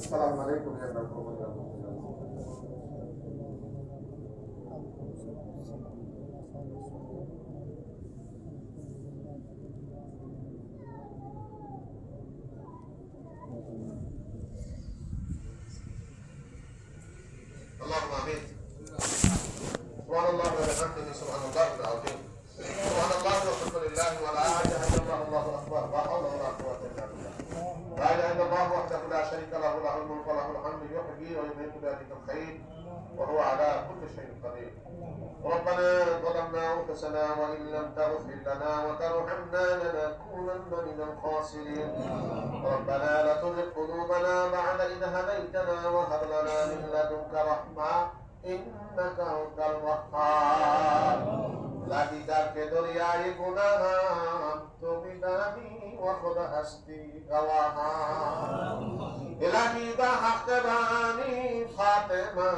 আসসালামু আলাইকুম ওয়া রাহমাতুল্লাহি ওয়া বারাকাতুহু। اللهم امين. سبحان الله وبحمده سبحان الله العظيم. سبحان الله والحمد لله ولا اله الا الله الله اكبر لا حول ولا قوه الا بالله. لا اله الا الله وحده لا شريك له له الملك وله الحمد يحيي ويميت بيده الخير وهو على كل شيء قدير. ربنا ظلمنا انفسنا وان لم تغفر لنا وترحمنا لنكونن من الخاسرين. ربنا لا تزغ قلوبنا بعد إذ هديتنا وهب لنا من لدنك رحمة إنك أنت الوهاب. लागी जाके दरियाए गुनाह তুমি দানি ও খুদা হস্তি গওয়াহ ইলাহি দা হক বানি ফাতেমা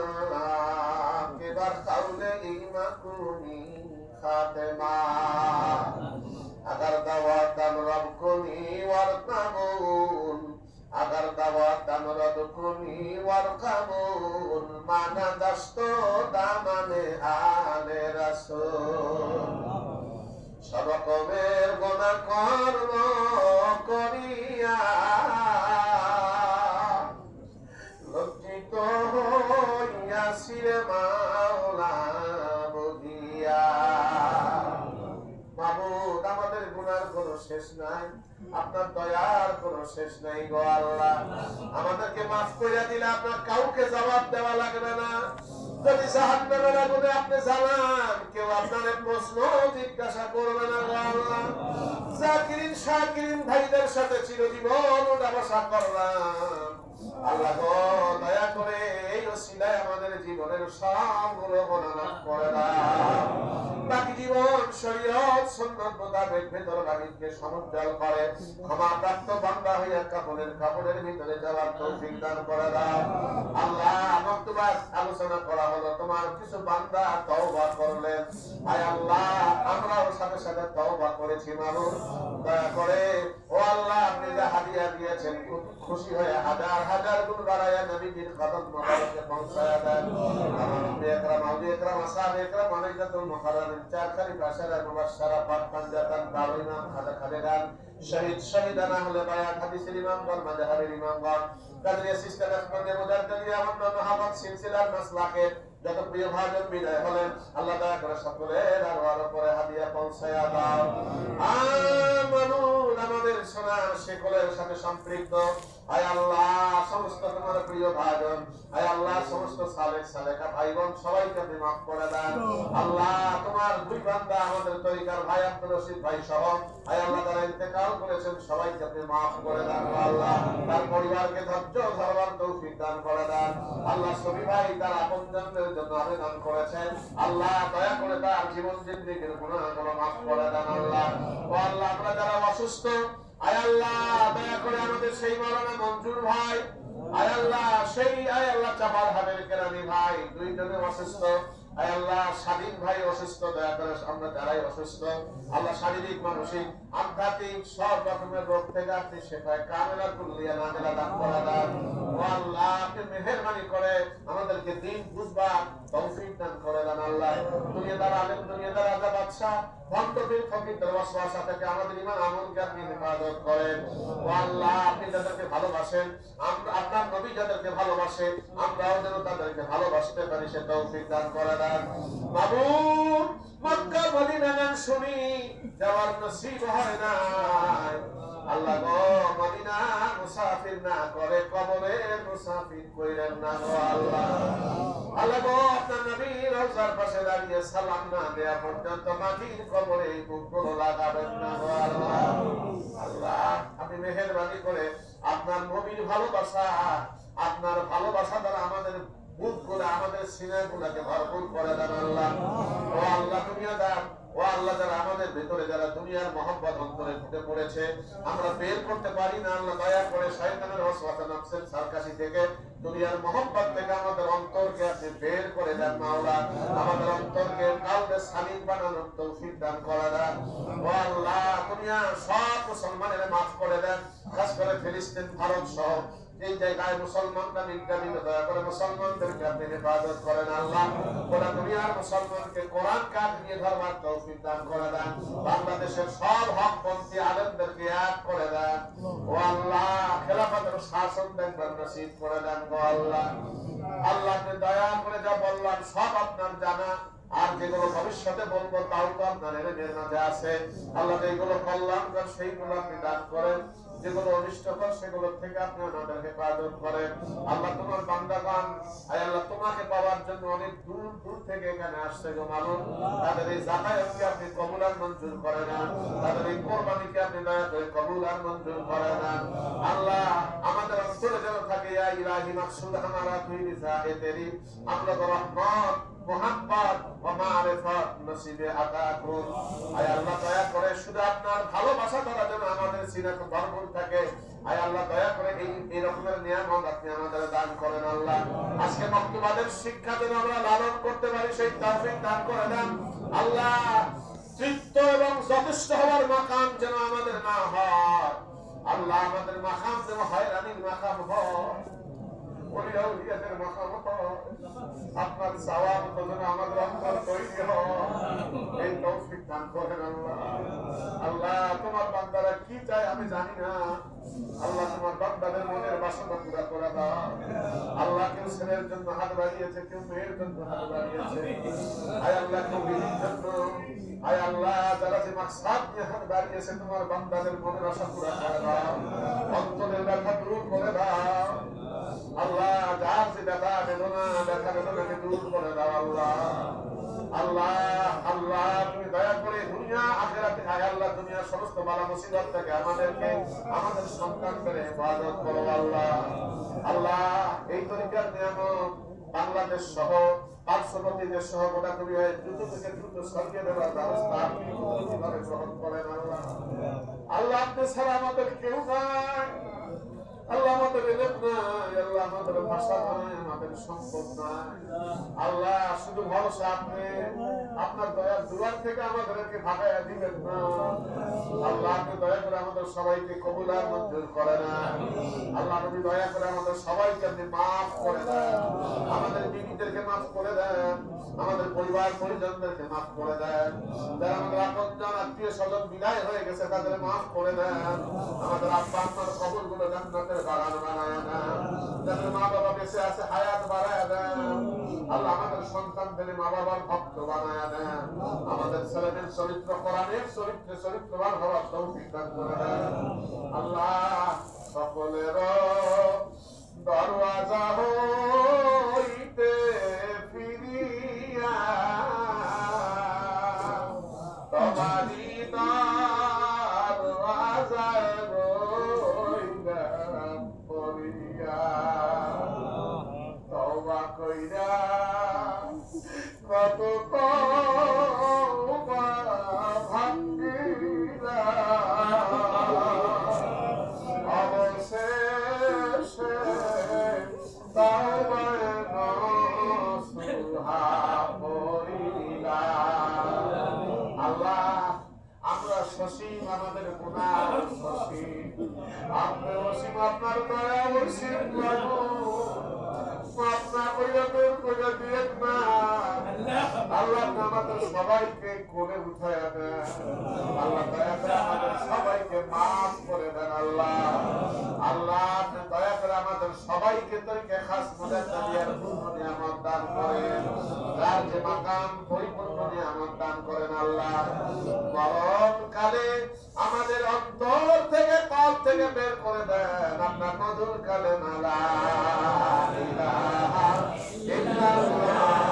কে বার কাউলে ইমাকুনি ফাতেমা अगर दवातन रब कुनी वरकबूल अगर दवातन रब कुनी वरकबूल माना दस्तो दामने आले रसूल सब रकमेर गुनाह कर्म करिया लज्जित हইয়াছি রে মাওলা বুঝিয়া মাবুদ আমাদের গুনার কোনো শেষ নাই আপনার দয়ার কোনো শেষ নাই গো আল্লাহ আমাদেরকে maaf কইরা দিলে আপনার কাউকে জবাব দেওয়া লাগবে না যদি জাহান্নামের আগুনে আপনি জ্বালান কেউ আপনারে প্রশ্ন জিজ্ঞাসা করবে না গো আল্লাহ জাকিরিন শাকিরিন ভাইদের সাথে চিরজীবন উঠাবসা করলাম আল্লাহ গো দয়া করে এই ওসিলায় আমাদের জীবনের সবগুলো গুনাহ মাফ করে দাও বাকি জীবন শরীয়ত সুন্নাত মোতাবেক ভেতর বাহিরকে সমুজ্জ্বল করে ক্ষমা প্রাপ্ত বান্দা হইয়া কাপড়ের ভিতরে যাওয়ার তৌফিক দান করে দাও আল্লাহ বক্তব্য আলোচনা করা হলো তোমার কিছু বান্দা তওবা করলেন আয় আল্লাহ আমরাও সাথে সাথে তওবা করেছি মাবুদ দয়া করে ও আল্লাহ আপনি যা হাদিয়া দিয়েছেন খুশি হয়ে হাজার হাজার গুণ বাড়ায়া নবীজির কদম মোবারকে পৌঁছায়া দেন আমাদের একরাম আউলিয়া একরাম আসহাবে একরাম আলাইহিতুল মুকাররামিন চার খলিফা আশারা মুবাশশারা পাক পাঞ্জাতান বারো ইমাম খাজা খালেদান শহীদ শহীদানা হলে বায়াত হাদিসের ইমামগণ মাযহাবের ইমামগণ কাদরিয়া সিস্টার আহমদে মুজাদ্দিদিয়া ওয়া মুহাম্মদ সিলসিলার মাসলাকের যত প্রিয় ভাজন বিদায় হলেন আল্লাহ দয়া করে সকলের আরওয়ার উপরে হাদিয়া পৌঁছায়া দাও আমানুন আমাদের সোনার শেকলের সাথে সম্পৃক্ত আয় আল্লাহ সমস্ত তোমার প্রিয় ভাজন আয় আল্লাহ সমস্ত সালেহ সালেহা ভাই বোন সবাইকে আপনি maaf করে দেন আল্লাহ তোমার দুই বান্দা আমাদের তরিকার ভাই আব্দুর রশিদ ভাই সহ আয় আল্লাহ যারা ইন্তেকাল করেছেন সবাইকে আপনি maaf করে দেন আল্লাহ তার পরিবারকে ধৈর্য ধরবার তৌফিক দান করে দেন আল্লাহ সবি ভাই তার আপনজনদের জন্য আবেদন করেছেন আল্লাহ দয়া করে তার জীবন জিন্দেগীর গুনাহগুলো maaf করে দেন আল্লাহ ও আল্লাহ আমরা যারা অসুস্থ আয় আল্লাহ দয়া করে আমাদের সেই মাওলানা মঞ্জুর ভাই আয় আল্লাহ সেই আয় আল্লাহ চাপার হাবের কেরানি ভাই দুইজনে অসুস্থ আয় আল্লাহ স্বাধীন ভাই অসুস্থ দয়া করে আমরা যারাই অসুস্থ আল্লাহ শারীরিক মানসিক আধ্যাত্মিক সব রকমের রোগ থেকে আপনি শেফায়ে কামেলা কুল্লিয়া নাজিলা দান করে দেন ও আল্লাহ আপনি মেহেরবানি করে আমাদেরকে দ্বীন বুঝবার তৌফিক দান করে দেন আল্লাহ দুনিয়াদার আলেম দুনিয়াদার রাজা বাদশা ভক্তদের ফকিরদের ওয়াসওয়াসা থেকে আমাদের ঈমান আমলকে আপনি হেফাজত করেন ও আল্লাহ আপনি যাদেরকে ভালোবাসেন আমরা আপনার নবী যাদেরকে ভালোবাসে আমরাও যেন তাদেরকে ভালোবাসতে পারি সে তৌফিক দান করে দেন মাবুদ মক্কা মদিনা নাম শুনি যাওয়ার নসিব হয় না আল্লাহ গো মদিনা মুসাফির না করে কবরে মুসাফির কইরেন না গো আল্লাহ আল্লাহ গো আপনার নবী রওজার পাশে দাঁড়িয়ে সালাম না দেয়া পর্যন্ত মাটির কবরে বুকগুলো লাগাবেন না গো আল্লাহ আল্লাহ আপনি মেহেরবানি করে আপনার নবীর ভালোবাসা আপনার ভালোবাসা দ্বারা আমাদের বুকগুলো আমাদের সিনাগুলোকে ভরপুর করে দেন আল্লাহ ও আল্লাহ দুনিয়াদার ও আল্লাহ যারা আমাদের ভিতরে যারা দুনিয়ার মহব্বত অন্তরে ঢুকে পড়েছে আমরা বের করতে পারি না আল্লাহ দয়া করে শয়তানের ওয়াসওয়াসা নফসের সারকাশি থেকে দুনিয়ার মহব্বত থেকে আমাদের অন্তরকে আপনি বের করে দেন মাওলা আমাদের অন্তরকে কাউকে সালিম বানানোর তৌফিক দান করে দেন ও আল্লাহ দুনিয়ার সব মুসলমানের maaf করে দেন খাস করে ফিলিস্তিন ভারত সহ যে জায়গায় মুসলমানরা নির্যাতিত, দয়া করে মুসলমানদেরকে আপনি হেফাজত করেন আল্লাহ। গোটা দুনিয়ার মুসলমানকে কোরআন কাজ নিয়ে ধরবার তৌফিক দান করে দেন। বাংলাদেশের সব হকপন্থী আলেমদেরকে এক করে দেন ও আল্লাহ। খেলাফতের শাসন দেখবার নসিব করে দেন গো আল্লাহ। আল্লাহ আপনি দয়া করে যা বললাম সব আপনার জানা, আর যেগুলো ভবিষ্যতে বলবো তাও তো আপনার এর মাঝে আছে। আল্লাহ যেগুলো কল্যাণকর সেইগুলো আপনি দান করেন, যেগুলো অনিষ্টকর সেগুলো থেকে আপনি আমাদের হেফাজত করেন আল্লাহ। তোমার বান্দাগণ আয় আল্লাহ তোমাকে পাওয়ার জন্য অনেক দূর দূর থেকে এখানে আসছে গো মানব, তাদের এই যাতায়াতকে আপনি কবুল আর মঞ্জুর করে না, তাদের এই কোরবানিকে আপনি দয়া করে কবুল আর মঞ্জুর করে না আল্লাহ। আমাদের অন্তরে যেন থাকে ইয়া ইলাহি মাকসুদ হামারা তুই নিজায়ে তেরি, আমরা রহমত মোহাম্মদ ও মারিফাত নসিবে আতা করুন। আয় আল্লাহ দয়া করে শুধু আপনার ভালোবাসা দ্বারা যেন আমাদের সিনাতে ভরপুর থাকে। আয় আল্লাহ দয়া করে এই রকমের নিয়ামত আপনি আমাদের দান করেন আল্লাহ। আজকে বক্তব্যের শিক্ষা যেন আমরা লালন করতে পারি সেই তৌফিক দান করে দেন আল্লাহ। তৃপ্ত এবং যথেষ্ট হওয়ার মাকাম যেন আমাদের না হয় আল্লাহ। আমাদের মাকাম যেন হয়রানির মাকাম হয়, ওলিয়াউলিয়াদের মাকাম হয়, আপনার সওয়াব যেন আমাদের অন্তর তৈরি হয়, এই তৌফিক দান করেন আল্লাহ। আল্লাহ তোমার বান্দারা কি চায় আমি জানি না আল্লাহ, তোমার বান্দাদের মনের বাসনা পুরা করে দাও আল্লাহ। কেউ ছেলের জন্য হাত বাড়িয়েছে, কেউ মেয়ের জন্য হাত বাড়িয়েছে আয় আল্লাহ, কেউ বিবির জন্য আয় আল্লাহ। যারা যে মাকসাদ নিয়ে হাত বাড়িয়েছে তোমার বান্দাদের মনের আশা পুরা করে দাও, অন্তরের ব্যথা দূর করে দাও আল্লাহ। যার যে ব্যথা বেদনা বেদনাকে দূর করে দাও আল্লাহ। আল্লাহ আল্লাহ তুমি দয়া করে দুনিয়া আখিরাতে আয় আল্লাহ দুনিয়ার সমস্ত বালা মুসিবত থেকে আমাদেরকে আমাদের সন্তানদের হেফাজত করো আল্লাহ। আল্লাহ এই তরিকার নিয়ামত বাংলাদেশ সহ পার্শ্ববর্তী দেশ সহ গোটা দুনিয়ায় দ্রুত থেকে দ্রুত সরিয়ে দেওয়ার ব্যবস্থা আপনি কিভাবে গ্রহণ করেন আল্লাহ। আল্লাহ আপনি ছাড়া আমাদের কেউ নাই আল্লাহ, আমাদের এলেম নাই আল্লাহ, আমাদের ভাষা নাই, আমাদের সম্পদ নাই আল্লাহ। শুধু ভরসা আপনি, আপনার দয়ার দুয়ার থেকে আমাদেরকে ভাগাইয়া দিবেন না আল্লাহ। আপনি দয়া করে আমাদের সবাইকে কবুল আর মঞ্জুর করে না আল্লাহ। আপনি দয়া করে আমাদের সবাইকে আপনি মাফ করে দেন, আমাদের বিবিদেরকে মাফ করে দেন, আমাদের পরিবার পরিজনদেরকে মাফ করে দেন, যারা আমাদের আপনজন আত্মীয় স্বজন বিদায় হয়ে গেছে তাদের মাফ করে দেন। আমাদের আব্বা আম্মার কবরগুলো জান্নাতের বাগান বানায় দেন, যাদের মা বাবা বেঁচে আছে হায়াত বাড়ায় দেন আল্লাহ। আমাদের সন্তানদের মা বাবার ভক্ত বানায় দেন, আমাদের ছেলেদের চরিত্র কোরআনের চরিত্রে চরিত্রবান হওয়ার তৌফিক দান করে দেন আল্লাহ। সকলের দরওয়াজা হইতে ফিরিয়া তোমারি দরওয়াজায় রইলাম পড়িয়া, তওবা কইরা কত তওবা ভাঙ্গিলা, অবশেষে তওবায় নসুহা পড়িলা। আল্লাহ আমরা সসীম, আমাদের গুনাহ সসীম, আপনি অসীম, আপনার দয়া অসীম লাগু আপনার কইরা দূর কইরা দিয়েন না আল্লাহ। আমাদের সবাইকে কোলে উঠায় দেন আল্লাহ, দয়া করে আমাদের সবাইকে মাফ করে দেন আল্লাহ। আল্লাহ আপনি দয়া করে আমাদের সবাইকে তরিকে খাস মুজাদ্দিদ দিয়ার পূর্ণ নিয়ামত দান করেন, যার যে মাকাম পরিপূর্ণ নিয়ামত দান করেন আল্লাহ। মরণকালে আমাদের অন্তর থেকে কল থেকে বের করে দেন আপনার মধুর কালেমা লা ইলাহা ইল্লাল্লাহ।